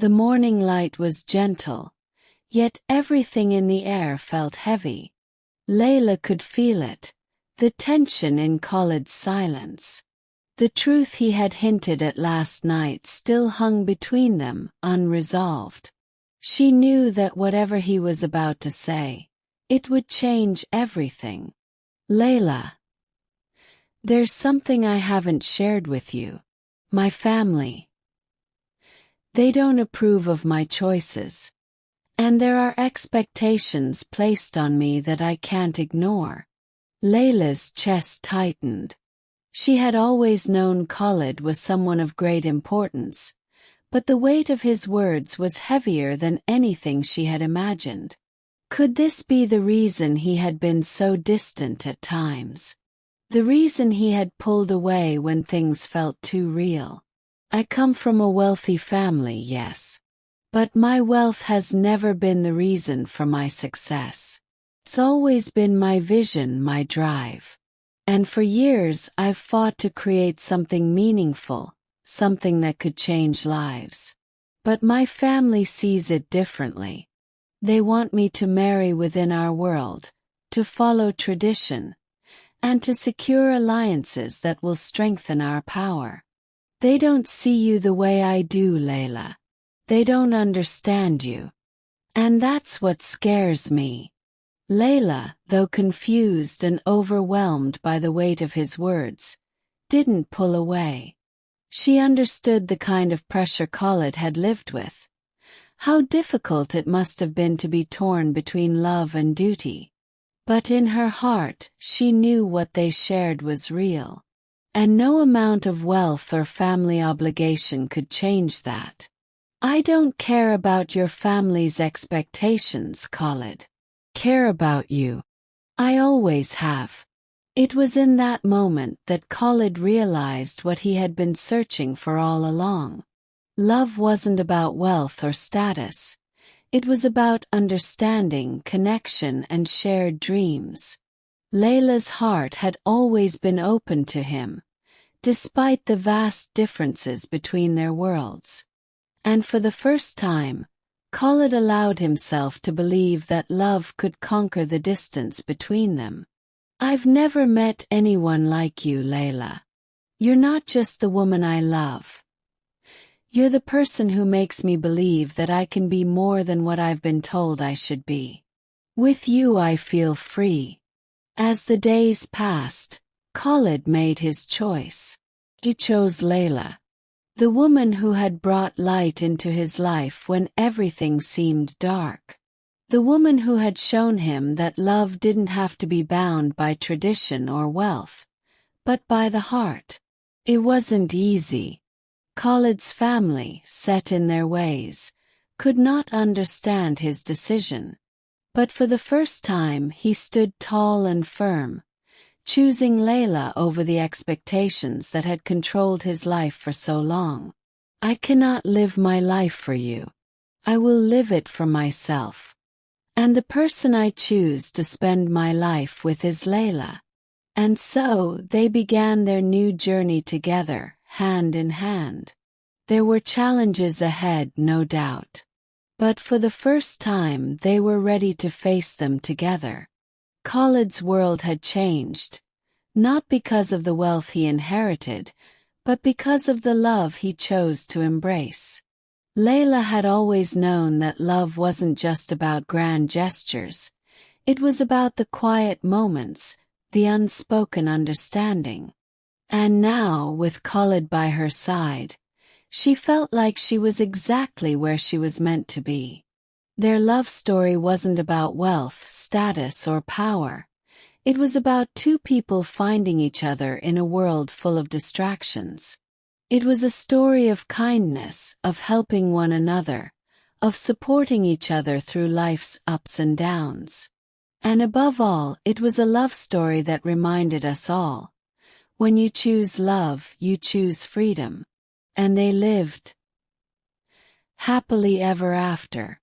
The morning light was gentle, yet everything in the air felt heavy. Layla could feel it, the tension in Khalid's silence. The truth he had hinted at last night still hung between them, unresolved. She knew that whatever he was about to say, it would change everything. Layla, there's something I haven't shared with you. My family. They don't approve of my choices. And there are expectations placed on me that I can't ignore. Layla's chest tightened. She had always known Khalid was someone of great importance, but the weight of his words was heavier than anything she had imagined. Could this be the reason he had been so distant at times? The reason he had pulled away when things felt too real? I come from a wealthy family, yes. But my wealth has never been the reason for my success. It's always been my vision, my drive. And for years I've fought to create something meaningful, something that could change lives. But my family sees it differently. They want me to marry within our world, to follow tradition, and to secure alliances that will strengthen our power. They don't see you the way I do, Layla. They don't understand you. And that's what scares me. Layla, though confused and overwhelmed by the weight of his words, didn't pull away. She understood the kind of pressure Khalid had lived with. How difficult it must have been to be torn between love and duty. But in her heart, she knew what they shared was real. And no amount of wealth or family obligation could change that. I don't care about your family's expectations, Khalid. Care about you. I always have. It was in that moment that Khalid realized what he had been searching for all along. Love wasn't about wealth or status. It was about understanding, connection, and shared dreams. Layla's heart had always been open to him, despite the vast differences between their worlds. And for the first time, Khalid allowed himself to believe that love could conquer the distance between them. I've never met anyone like you, Layla. You're not just the woman I love. You're the person who makes me believe that I can be more than what I've been told I should be. With you I feel free. As the days passed, Khalid made his choice. He chose Layla, the woman who had brought light into his life when everything seemed dark. The woman who had shown him that love didn't have to be bound by tradition or wealth, but by the heart. It wasn't easy. Khalid's family, set in their ways, could not understand his decision. But for the first time he stood tall and firm, choosing Layla over the expectations that had controlled his life for so long. I cannot live my life for you. I will live it for myself. And the person I choose to spend my life with is Layla. And so they began their new journey together, hand in hand. There were challenges ahead, no doubt. But for the first time they were ready to face them together. Khalid's world had changed, not because of the wealth he inherited, but because of the love he chose to embrace. Layla had always known that love wasn't just about grand gestures. It was about the quiet moments, the unspoken understanding. And now, with Khalid by her side, she felt like she was exactly where she was meant to be. Their love story wasn't about wealth, status, or power. It was about two people finding each other in a world full of distractions. It was a story of kindness, of helping one another, of supporting each other through life's ups and downs. And above all, it was a love story that reminded us all, when you choose love, you choose freedom. And they lived happily ever after.